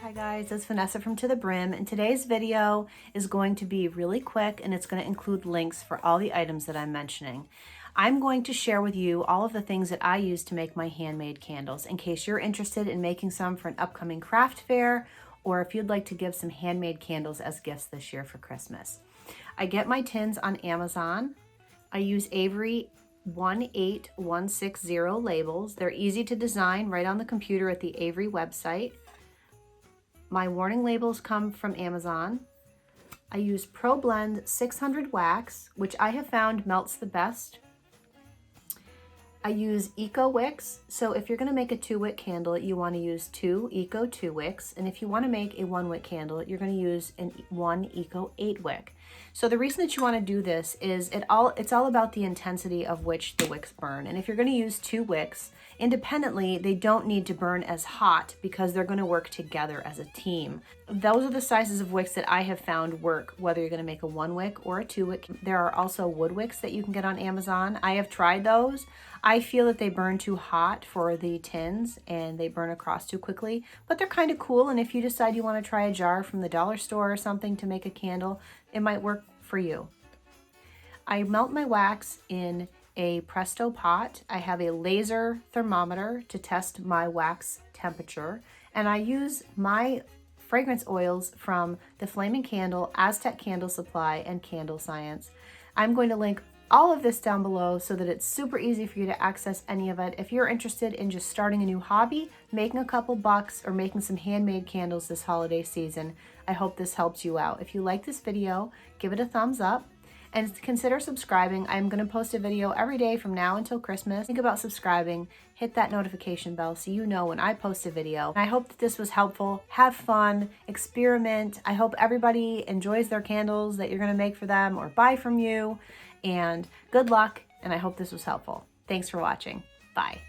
Hi guys, it's Vanessa from To The Brim, and today's video is going to be really quick and it's going to include links for all the items that I'm mentioning. I'm going to share with you all of the things that I use to make my handmade candles in case you're interested in making some for an upcoming craft fair or if you'd like to give some handmade candles as gifts this year for Christmas. I get my tins on Amazon. I use Avery 18160 labels. They're easy to design right on the computer at the Avery website. My warning labels come from Amazon. I use ProBlend 600 wax, which I have found melts the best. I use Eco Wicks, so if you're going to make a 2-wick candle, you want to use 2 Eco 2 wicks, and if you want to make a 1-wick candle, you're going to use 1 Eco 8-wick. So the reason that you want to do this is it's all about the intensity of which the wicks burn, and if you're going to use 2 wicks, independently, they don't need to burn as hot because they're going to work together as a team. Those are the sizes of wicks that I have found work, whether you're going to make a 1-wick or a 2-wick. There are also wood wicks that you can get on Amazon. I have tried those. I feel that they burn too hot for the tins and they burn across too quickly, but they're kind of cool. And if you decide you want to try a jar from the dollar store or something to make a candle, it might work for you. I melt my wax in a Presto pot. I have a laser thermometer to test my wax temperature, and I use my fragrance oils from the Flaming Candle, Aztec Candle Supply, and Candle Science. I'm going to link all of this down below so that it's super easy for you to access any of it. If you're interested in just starting a new hobby, making a couple bucks, or making some handmade candles this holiday season, I hope this helps you out. If you like this video, give it a thumbs up. And consider subscribing. I'm going to post a video every day from now until Christmas. Think about subscribing. Hit that notification bell so you know when I post a video. I hope that this was helpful. Have fun. Experiment. I hope everybody enjoys their candles that you're going to make for them or buy from you. And good luck. And I hope this was helpful. Thanks for watching. Bye.